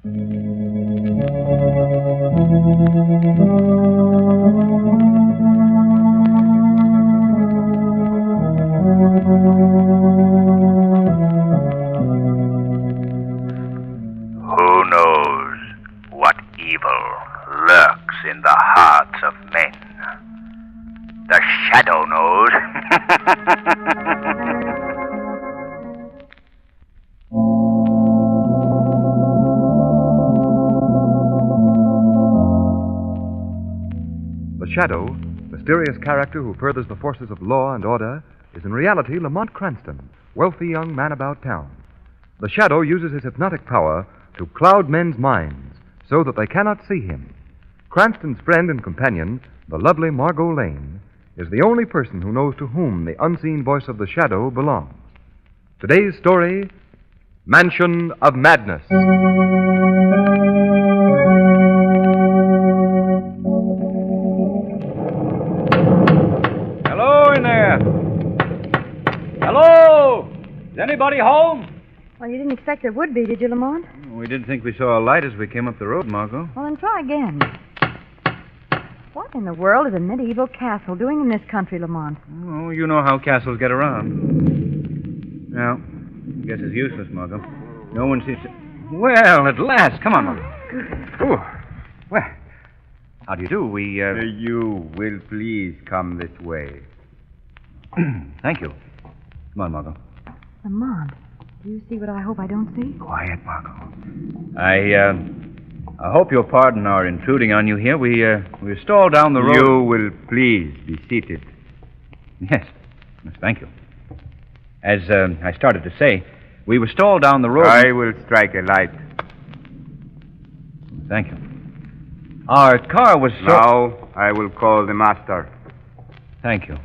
Who knows what evil lurks in the hearts of men? The Shadow knows. The Shadow, mysterious character who furthers the forces of law and order, is in reality Lamont Cranston, wealthy young man about town. The Shadow uses his hypnotic power to cloud men's minds so that they cannot see him. Cranston's friend and companion, the lovely Margot Lane, is the only person who knows to whom the unseen voice of the Shadow belongs. Today's story, Mansion of Madness. Hello in there. Hello? Is anybody home? Well, you didn't expect there would be, did you, Lamont? We didn't think we saw a light as we came up the road, Margot. Well, then try again. What in the world is a medieval castle doing in this country, Lamont? Oh, you know how castles get around. Well, I guess it's useless, Margot. No one seems to... Well, at last. Come on, Margot. Ooh. Well, how do you do? You will please come this way. Thank you. Come on, Margot. Lamont, do you see what I hope I don't see? Quiet, Margot. I hope you'll pardon our intruding on you here. We stalled down the road. You will please be seated. Yes. Yes, thank you. As I started to say, we were stalled down the road. I will strike a light. Thank you. Our car was so... Now I will call the master. Thank you.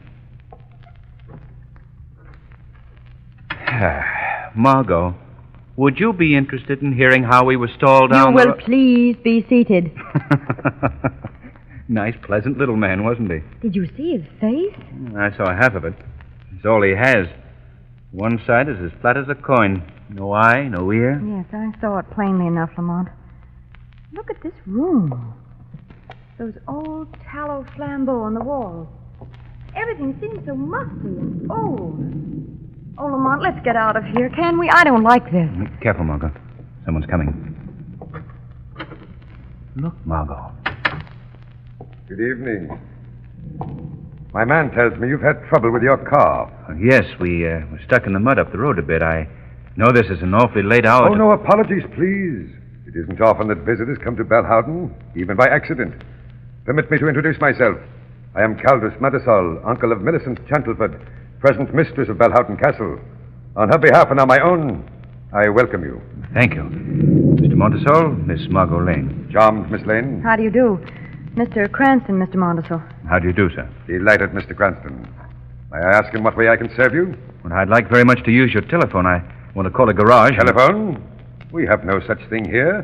Margot, would you be interested in hearing how we were stalled down You will please be seated. Nice, pleasant little man, wasn't he? Did you see his face? I saw half of it. It's all he has. One side is as flat as a coin. No eye, no ear. Yes, I saw it plainly enough, Lamont. Look at this room. Those old tallow flambeaux on the wall. Everything seems so musty and old. Oh, Lamont, let's get out of here, can we? I don't like this. Careful, Margot. Someone's coming. Look, Margot. Good evening. My man tells me you've had trouble with your car. Yes, we were stuck in the mud up the road a bit. I know this is an awfully late hour. Oh, no apologies, please. It isn't often that visitors come to Balhowden, even by accident. Permit me to introduce myself. I am Caldus Madisol, uncle of Millicent Chantleford, present mistress of Balhowden Castle. On her behalf and on my own, I welcome you. Thank you. Mr. Montesol, Miss Margot Lane. Charmed, Miss Lane. How do you do? Mr. Cranston, Mr. Montesol. How do you do, sir? Delighted, Mr. Cranston. May I ask in what way I can serve you? Well, I'd like very much to use your telephone. I want to call a garage. Telephone? We have no such thing here.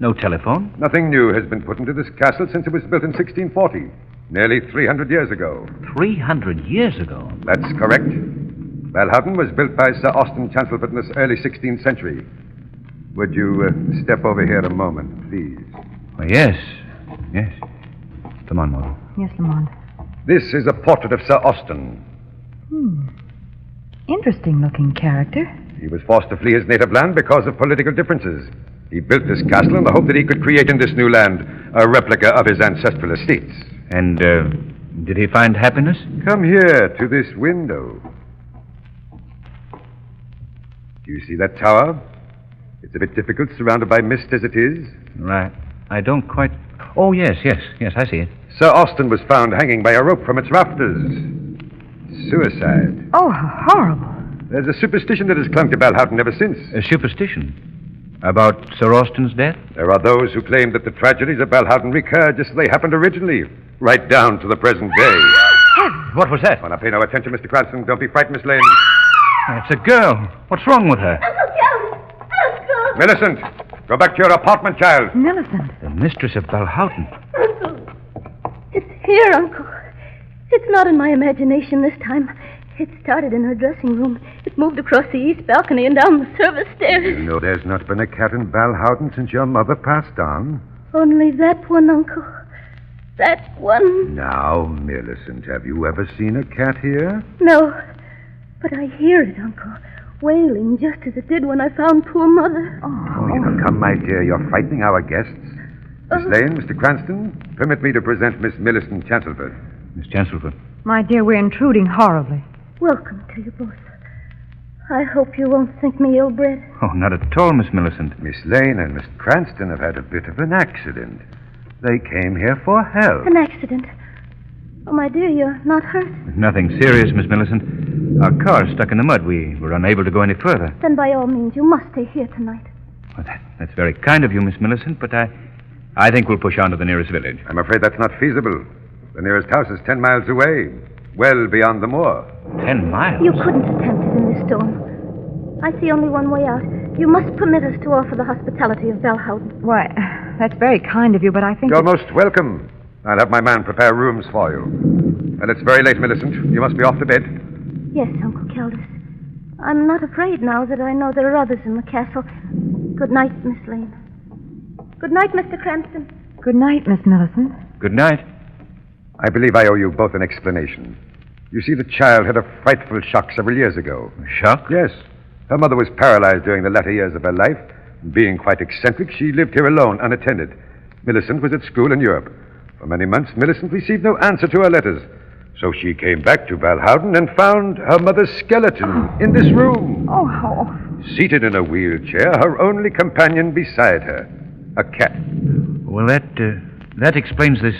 No telephone? Nothing new has been put into this castle since it was built in 1640. Nearly 300 years ago. 300 years ago? That's correct. Balhowden was built by Sir Austin Chantleford in the early 16th century. Would you step over here a moment, please? Oh, yes. Yes. Come on, Margot. Yes, Lamont. This is a portrait of Sir Austin. Interesting looking character. He was forced to flee his native land because of political differences. He built this castle in the hope that he could create in this new land a replica of his ancestral estates. And, did he find happiness? Come here to this window. Do you see that tower? It's a bit difficult, surrounded by mist as it is. Right. I don't quite... Oh, yes, I see it. Sir Austin was found hanging by a rope from its rafters. Suicide. Oh, how horrible. There's a superstition that has clung to Balhowden ever since. A superstition? About Sir Austin's death? There are those who claim that the tragedies of Balhowden recur just as they happened originally, right down to the present day. What was that? Oh, now pay no attention, Mr. Cranston. Don't be frightened, Miss Lane. It's a girl. What's wrong with her? Uncle! Millicent, go back to your apartment, child. Millicent. The mistress of Balhowden. Uncle! It's here, Uncle. It's not in my imagination this time. It started in her dressing room. It moved across the east balcony and down the service stairs. You know there's not been a cat in Balhowden since your mother passed on. Only that one, Uncle. That one. Now, Millicent, have you ever seen a cat here? No, but I hear it, Uncle, wailing just as it did when I found poor Mother. Come, my dear, you're frightening our guests. Miss Lane, Mr. Cranston, permit me to present Miss Millicent Chancelford. Miss Chancelford. My dear, we're intruding horribly. Welcome to you both. I hope you won't think me ill-bred. Oh, not at all, Miss Millicent. Miss Lane and Mr. Cranston have had a bit of an accident. They came here for help. An accident? Oh, my dear, you're not hurt? Nothing serious, Miss Millicent. Our car stuck in the mud. We were unable to go any further. Then by all means, you must stay here tonight. Well, that's very kind of you, Miss Millicent, but I think we'll push on to the nearest village. I'm afraid that's not feasible. The nearest house is 10 miles away, well beyond the moor. 10 miles? You couldn't attempt it in this storm. I see only one way out. You must permit us to offer the hospitality of Balhowden. Why, that's very kind of you, but I think... You're most welcome. I'll have my man prepare rooms for you. And it's very late, Millicent. You must be off to bed. Yes, Uncle Caldus. I'm not afraid now that I know there are others in the castle. Good night, Miss Lane. Good night, Mr. Cranston. Good night, Miss Millicent. Good night. I believe I owe you both an explanation. You see, the child had a frightful shock several years ago. A shock? Yes. Her mother was paralyzed during the latter years of her life. Being quite eccentric, she lived here alone, unattended. Millicent was at school in Europe. For many months, Millicent received no answer to her letters. So she came back to Balhowden and found her mother's skeleton in this room. Oh. Seated in a wheelchair, her only companion beside her, a cat. Well, that explains this,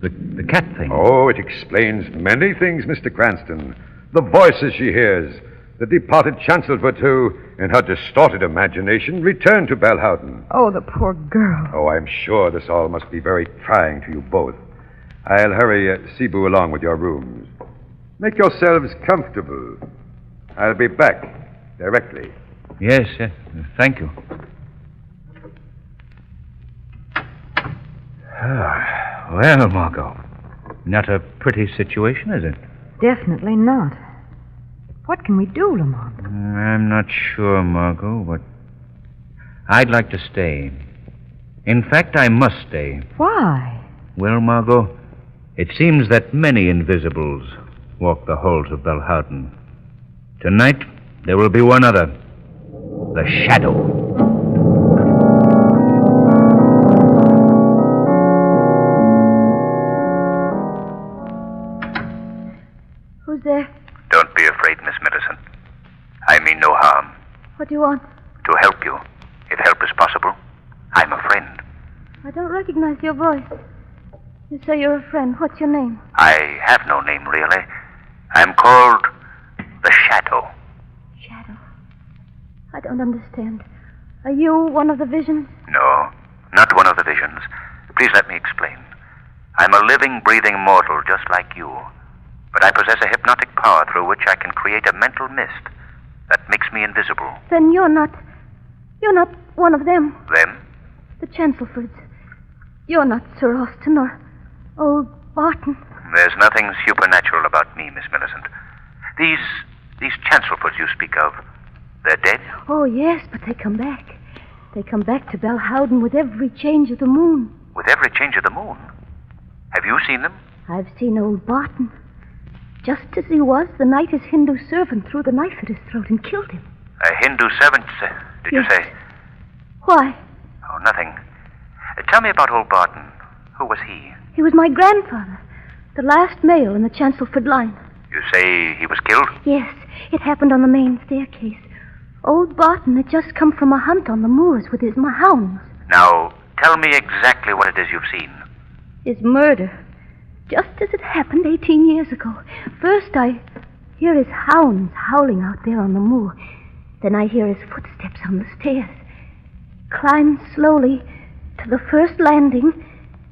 the cat thing. Oh, it explains many things, Mr. Cranston. The voices she hears, the departed Chancelford who, in her distorted imagination, returned to Balhowden. Oh, the poor girl. Oh, I'm sure this all must be very trying to you both. I'll hurry Cebu along with your rooms. Make yourselves comfortable. I'll be back directly. Yes, thank you. Well, Margot, not a pretty situation, is it? Definitely not. What can we do, Lamont? I'm not sure, Margot, but I'd like to stay. In fact, I must stay. Why? Well, Margot, it seems that many invisibles walk the halls of Balhowden. Tonight, there will be one other. The Shadow. Who's there? Don't be afraid, Miss Millicent. I mean no harm. What do you want? To help you, if help is possible. I'm a friend. I don't recognize your voice. You say you're a friend. What's your name? I have no name, really. I'm called the Shadow. Shadow. I don't understand. Are you one of the visions? No, not one of the visions. Please let me explain. I'm a living, breathing mortal just like you. But I possess a hypnotic power through which I can create a mental mist that makes me invisible. Then you're not one of them. Them? The Chancelfords. You're not Sir Austin or old Barton. There's nothing supernatural about me, Miss Millicent. These Chancelfords you speak of, they're dead? Oh, yes, but they come back. They come back to Balhowden with every change of the moon. With every change of the moon? Have you seen them? I've seen old Barton. Just as he was the night his Hindu servant threw the knife at his throat and killed him. A Hindu servant, did you Yes. say? Why? Oh, nothing. Tell me about old Barton. Who was he? He was my grandfather. The last male in the Chancelford line. You say he was killed? Yes, it happened on the main staircase. Old Barton had just come from a hunt on the moors with his hounds. Now, tell me exactly what it is you've seen. His murder. Just as it happened 18 years ago. First I hear his hounds howling out there on the moor. Then I hear his footsteps on the stairs. Climbs slowly to the first landing.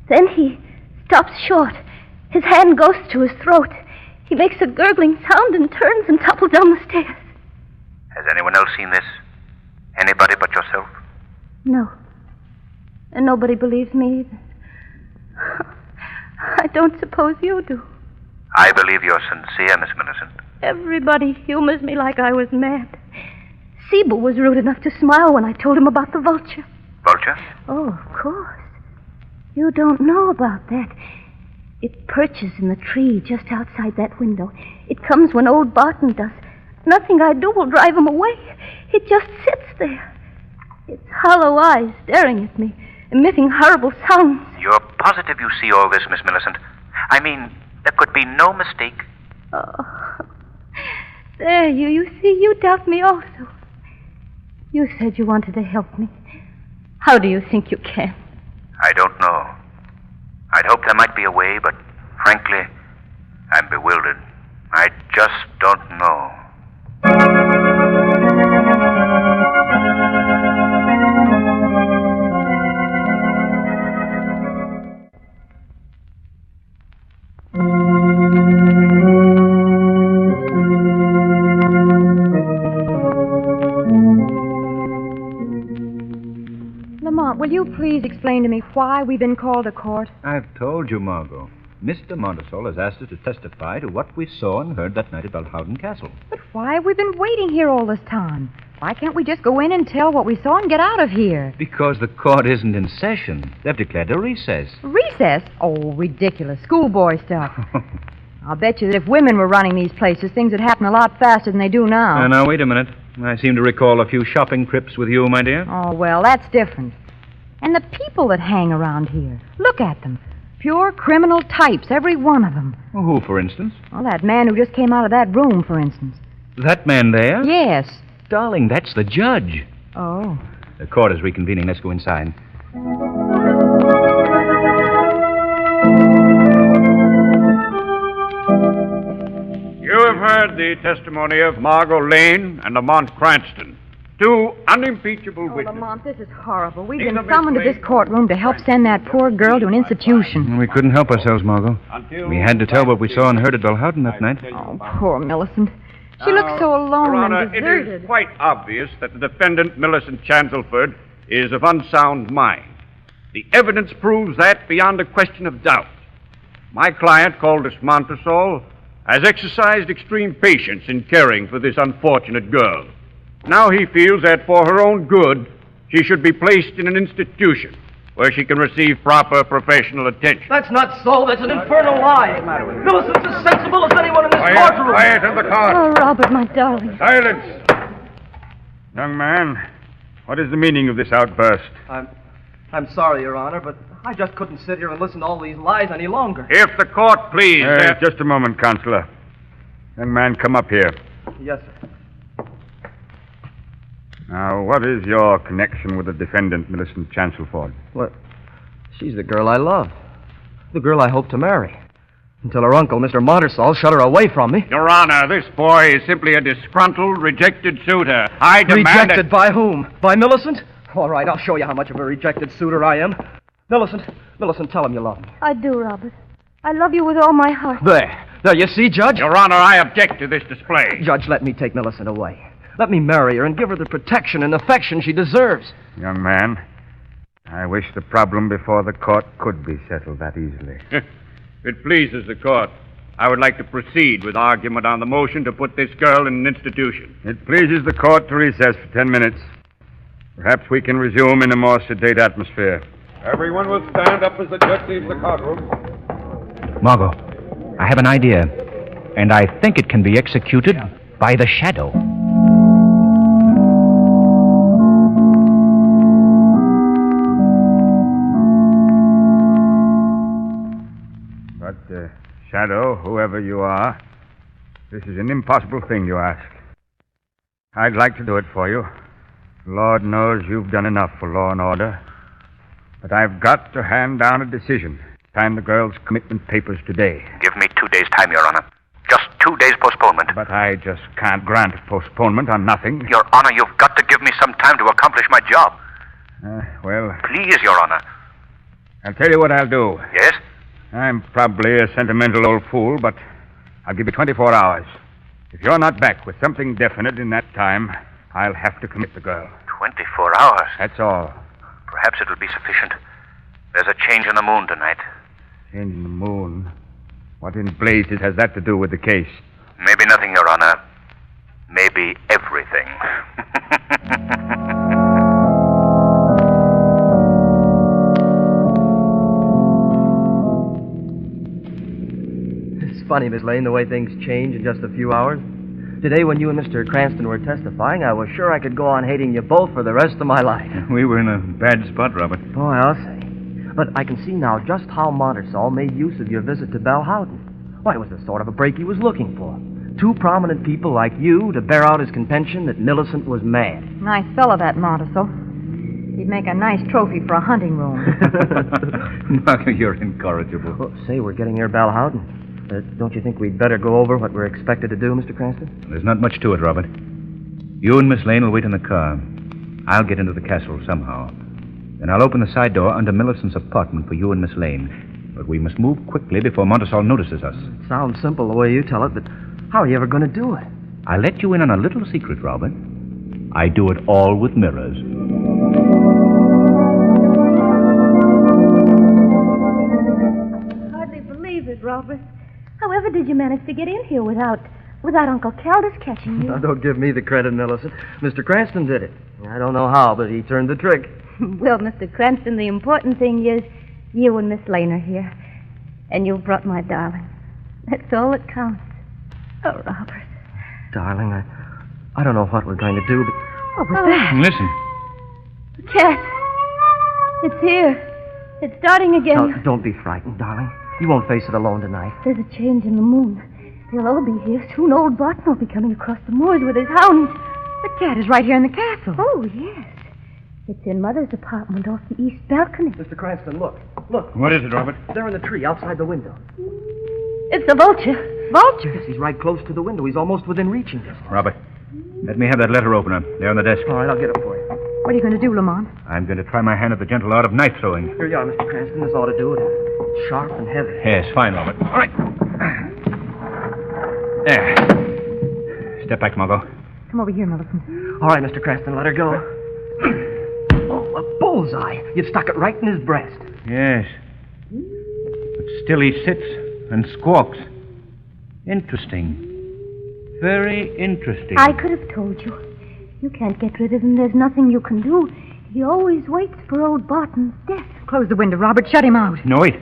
Then he stops short. His hand goes to his throat. He makes a gurgling sound and turns and topples down the stairs. Has anyone else seen this? Anybody but yourself? No. And nobody believes me either. I don't suppose you do. I believe you're sincere, Miss Millicent. Everybody humors me like I was mad. Siebel was rude enough to smile when I told him about the vulture. Vulture? Oh, of course. You don't know about that. It perches in the tree just outside that window. It comes when old Barton does. Nothing I do will drive him away. It just sits there. Its hollow eyes staring at me, emitting horrible sounds. You're positive you see all this, Miss Millicent? I mean, there could be no mistake. Oh, there, you see, you doubt me also. You said you wanted to help me. How do you think you can? I don't know. I'd hope there might be a way, but frankly, I'm bewildered. I just don't know. Lamont, will you please explain to me why we've been called to court? I've told you, Margot. Mr. Montesol has asked us to testify to what we saw and heard that night at Balhowden Castle. But why have we been waiting here all this time? Why can't we just go in and tell what we saw and get out of here? Because the court isn't in session. They've declared a recess. Recess? Oh, ridiculous. Schoolboy stuff. I'll bet you that if women were running these places, things would happen a lot faster than they do now. Now, wait a minute. I seem to recall a few shopping trips with you, my dear. Oh, well, that's different. And the people that hang around here. Look at them. Pure criminal types, every one of them. Well, who, for instance? Well, that man who just came out of that room, for instance. That man there? Yes. Darling, that's the judge. Oh. The court is reconvening. Let's go inside. You have heard the testimony of Margot Lane and Lamont Cranston, two unimpeachable witnesses. Lamont, this is horrible. We've been summoned to this courtroom to help send that poor girl to an institution. We couldn't help ourselves, Margot. We had to tell what we saw and heard at Balhowden that night. Oh, poor Millicent. She looks so alone Your Honor, and deserted. it is quite obvious that the defendant, Millicent Chancelford, is of unsound mind. The evidence proves that beyond a question of doubt. My client, Caldas Montesol, has exercised extreme patience in caring for this unfortunate girl. Now he feels that for her own good, she should be placed in an institution where she can receive proper professional attention. That's not so. That's an infernal lie. Millicent's as sensible as anyone in this courtroom. Quiet in the car. Oh, Robert, my darling. Silence. Young man, what is the meaning of this outburst? I'm sorry, Your Honor, but I just couldn't sit here and listen to all these lies any longer. If the court please... just a moment, Counselor. Young man, come up here. Yes, sir. Now, what is your connection with the defendant, Millicent Chancelford? Well, she's the girl I love. The girl I hope to marry. Until her uncle, Mr. Montesol, shut her away from me. Your Honor, this boy is simply a disgruntled, rejected suitor. I demand... Rejected by whom? By Millicent? All right, I'll show you how much of a rejected suitor I am. Millicent, tell him you love me. I do, Robert. I love you with all my heart. There, you see, Judge? Your Honor, I object to this display. Judge, let me take Millicent away. Let me marry her and give her the protection and affection she deserves. Young man, I wish the problem before the court could be settled that easily. If it pleases the court, I would like to proceed with argument on the motion to put this girl in an institution. It pleases the court to recess for 10 minutes. Perhaps we can resume in a more sedate atmosphere. Everyone will stand up as the judge leaves the courtroom. Margot, I have an idea, and I think it can be executed by the shadow. But, Shadow, whoever you are, this is an impossible thing you ask. I'd like to do it for you. Lord knows you've done enough for law and order. But I've got to hand down a decision. Sign the girl's commitment papers today. Give me 2 days' time, Your Honor. Just 2 days postponement. But I just can't grant postponement on nothing. Your Honor, you've got to give me some time to accomplish my job. Well, Please, Your Honor. I'll tell you what I'll do. Yes? I'm probably a sentimental old fool, but I'll give you 24 hours. If you're not back with something definite in that time, I'll have to commit the girl. 24 hours. That's all. Perhaps it'll be sufficient. There's a change in the moon tonight. Change in the moon? What in blazes has that to do with the case? Maybe nothing, Your Honor. Maybe everything. It's funny, Miss Lane, the way things change in just a few hours. Today, when you and Mr. Cranston were testifying, I was sure I could go on hating you both for the rest of my life. We were in a bad spot, Robert. Boy, I'll say. But I can see now just how Montersall made use of your visit to Balhowden. Why, it was the sort of a break he was looking for. Two prominent people like you to bear out his contention that Millicent was mad. Nice fellow, that Montersall. He'd make a nice trophy for a hunting room. Marco, you're incorrigible. Well, say, we're getting near Balhowden. Don't you think we'd better go over what we're expected to do, Mr. Cranston? There's not much to it, Robert. You and Miss Lane will wait in the car. I'll get into the castle somehow. Then I'll open the side door under Millicent's apartment for you and Miss Lane. But we must move quickly before Montersall notices us. It sounds simple the way you tell it, but how are you ever going to do it? I'll let you in on a little secret, Robert. I do it all with mirrors. Hardly believe it, Robert. However did you manage to get in here without Uncle Caldas catching you? Now, don't give me the credit, Millicent. Mr. Cranston did it. I don't know how, but he turned the trick. Well, Mr. Cranston, the important thing is you and Miss Lane are here. And you've brought my darling. That's all that counts. Oh, Robert. Darling, I don't know what we're going to do, but... What was that? Listen. The cat. It's here. It's starting again. Now, don't be frightened, darling. You won't face it alone tonight. There's a change in the moon. They'll all be here. Soon old Barton will be coming across the moors with his hounds. The cat is right here in the castle. Oh, yes. It's in Mother's apartment off the east balcony. Mr. Cranston, look. Look. What is it, Robert? There in the tree outside the window. It's a vulture. Vultures? Yes, he's right close to the window. He's almost within reaching distance. Robert, let me have that letter opener. There on the desk. All right, I'll get it for you. What are you going to do, Lamont? I'm going to try my hand at the gentle art of knife throwing. Here you are, Mr. Cranston. This ought to do it. It's sharp and heavy. Yes, fine, Robert. All right. There. Step back, Margot. Come over here, Millicent. All right, Mr. Cranston, let her go. Oh, a bullseye. You stuck it right in his breast. Yes. But still he sits and squawks. Interesting. Very interesting. I could have told you. You can't get rid of him. There's nothing you can do. He always waits for old Barton's death. Close the window, Robert. Shut him out. No, wait.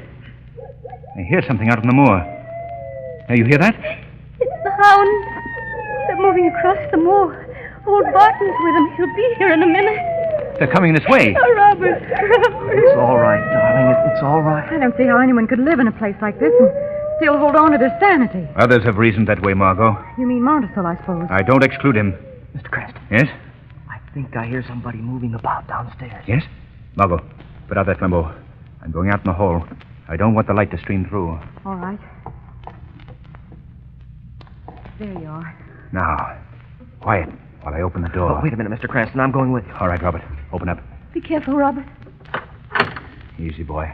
I hear something out on the moor. Now, you hear that? It's the hounds. They're moving across the moor. Old Barton's with him. He'll be here in a minute. They're coming this way. Oh, Robert. It's all right, darling. It's all right. I don't see how anyone could live in a place like this and still hold on to their sanity. Others have reasoned that way, Margot. You mean Montersall, I suppose. I don't exclude him. Mr. Cranston. Yes? I think I hear somebody moving about downstairs. Yes? Margot, put out that flambeau. I'm going out in the hall. I don't want the light to stream through. All right. There you are. Now, quiet while I open the door. Oh, wait a minute, Mr. Cranston. I'm going with you. All right, Robert. Open up. Be careful, Robert. Easy, boy.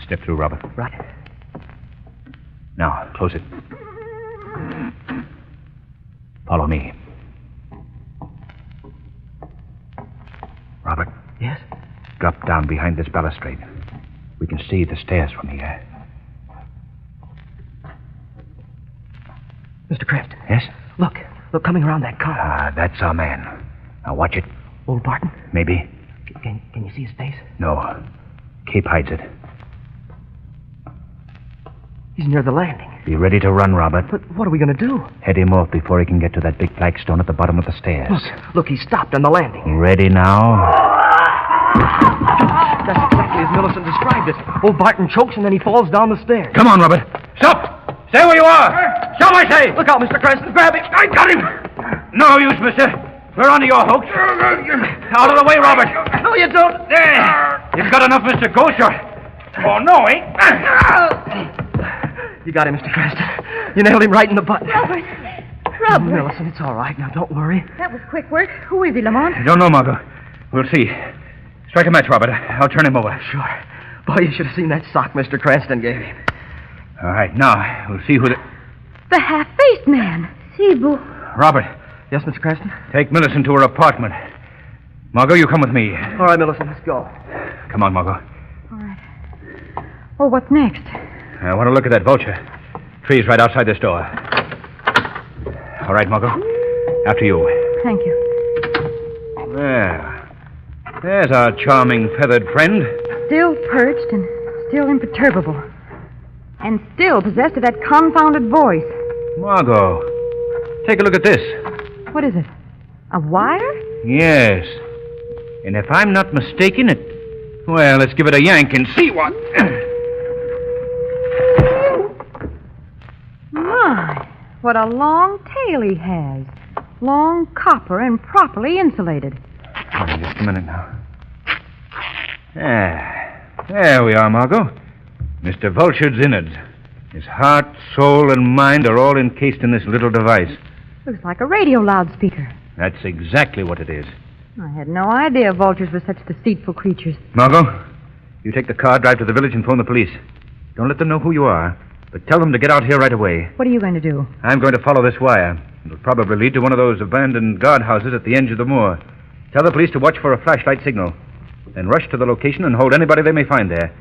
Step through, Robert. Right. Now, close it. Follow me. Robert. Yes? Drop down behind this balustrade. We can see the stairs from here. Mr. Cranston. Yes? Look, coming around that car. Ah, that's our man. Now watch it. Old Barton? Maybe. Can you see his face? No. Cape hides it. He's near the landing. Be ready to run, Robert. But what are we going to do? Head him off before he can get to that big flagstone at the bottom of the stairs. Look, he stopped on the landing. Ready now? That's exactly as Millicent described it. Old Barton chokes and then he falls down the stairs. Come on, Robert. Stop! Stay where you are! Stop, I say! Look out, Mr. Cranston. Grab him. I got him! No use, mister. We're onto your hoax. Out of the way, Robert. No, you don't. There. You've got enough, Mr. Ghost. Oh, no, eh? You got him, Mr. Cranston. You nailed him right in the butt. Robert. Millicent, it's all right. Now, don't worry. That was quick work. Who is he, Lamont? I don't know, Margot. We'll see. Strike a match, Robert. I'll turn him over. Sure. Boy, you should have seen that sock Mr. Cranston gave him. All right, now, we'll see who the... The half-faced man. Cebu. Robert, Yes, Mr. Cranston? take Millicent to her apartment. Margot, you come with me. All right, Millicent, let's go. Come on, Margot. All right. Oh, what's next? I want to look at that vulture. Tree's right outside this door. All right, Margot. After you. Thank you. There. There's our charming feathered friend. Still perched and still imperturbable. And still possessed of that confounded voice. Margot, take a look at this. What is it? A wire? Yes. And if I'm not mistaken, well, let's give it a yank and see what... My, what a long tail he has. Long copper and properly insulated. Hold on just a minute now. There we are, Margot. Mr. Vulture's innards. His heart, soul, and mind are all encased in this little device. Looks like a radio loudspeaker. That's exactly what it is. I had no idea vultures were such deceitful creatures. Margot, you take the car, drive to the village, and phone the police. Don't let them know who you are, but tell them to get out here right away. What are you going to do? I'm going to follow this wire. It'll probably lead to one of those abandoned guardhouses at the edge of the moor. Tell the police to watch for a flashlight signal. Then rush to the location and hold anybody they may find there.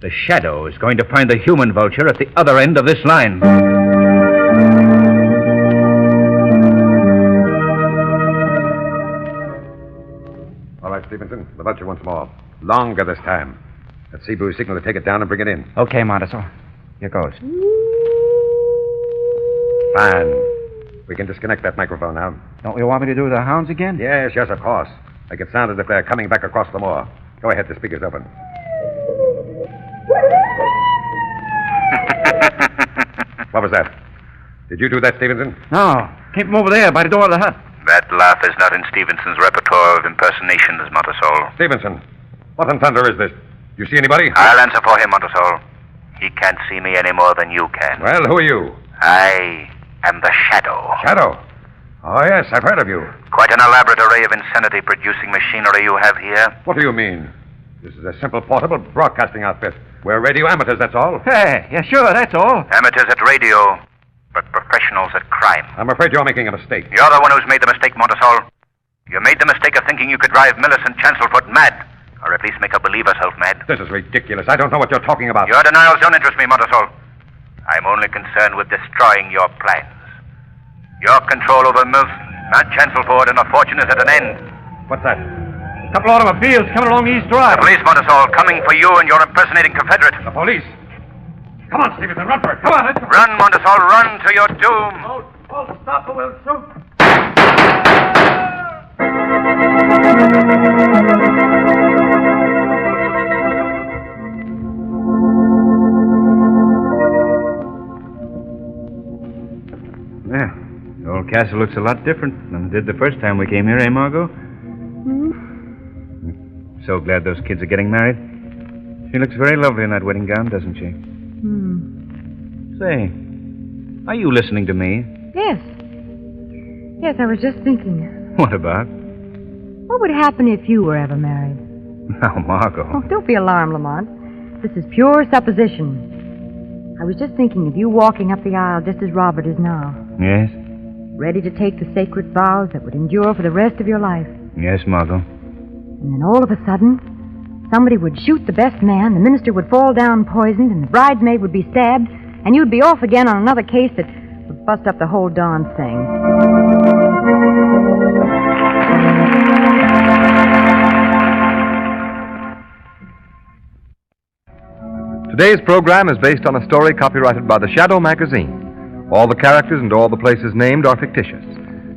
The Shadow is going to find the human vulture at the other end of this line. All right, Stevenson. The vulture once more. Longer this time. Let's see Boo's signal to take it down and bring it in. Okay, Monteso. Here goes. Fine. We can disconnect that microphone now. Don't you want me to do the hounds again? Yes, of course. Make it sound as if they're coming back across the moor. Go ahead, the speaker's open. What was that? Did you do that, Stevenson? No. Came from over there by the door of the hut. That laugh is not in Stevenson's repertoire of impersonations, Montesol. Stevenson, what in thunder is this? Do you see anybody? I'll answer for him, Montesol. He can't see me any more than you can. Well, who are you? I am the Shadow. Shadow? Oh, yes, I've heard of you. Quite an elaborate array of insanity-producing machinery you have here. What do you mean? This is a simple portable broadcasting outfit. We're radio amateurs, that's all. Hey, yeah, sure, that's all. Amateurs at radio, but professionals at crime. I'm afraid you're making a mistake. You're the one who's made the mistake, Montesol. You made the mistake of thinking you could drive Millicent Chancelfoot mad, or at least make her believe herself mad. This is ridiculous. I don't know what you're talking about. Your denials don't interest me, Montesol. I'm only concerned with destroying your plans. Your control over Millicent, Mount Chancelford, and her fortune is at an end. What's that? A couple of automobiles coming along East Drive. The police, Montesol, coming for you and your impersonating Confederate. The police? Come on, Stevenson, run for it. Come on, let's go. Run, Montesol, run to your doom. Oh, stop or we'll shoot. Yeah, the old castle looks a lot different than it did the first time we came here, eh, Margot? So glad those kids are getting married. She looks very lovely in that wedding gown, doesn't she? Say, are you listening to me? Yes. Yes, I was just thinking. What about? What would happen if you were ever married? Now, Margot. Oh, don't be alarmed, Lamont. This is pure supposition. I was just thinking of you walking up the aisle just as Robert is now. Yes? Ready to take the sacred vows that would endure for the rest of your life. Yes, Margot. And then all of a sudden, somebody would shoot the best man, the minister would fall down poisoned, and the bridesmaid would be stabbed, and you'd be off again on another case that would bust up the whole darn thing. Today's program is based on a story copyrighted by the Shadow magazine. All the characters and all the places named are fictitious.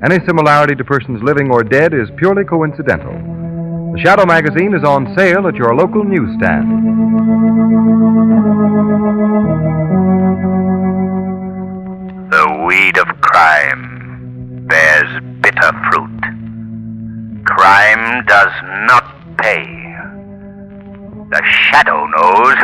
Any similarity to persons living or dead is purely coincidental. The Shadow magazine is on sale at your local newsstand. The weed of crime bears bitter fruit. Crime does not pay. The Shadow knows.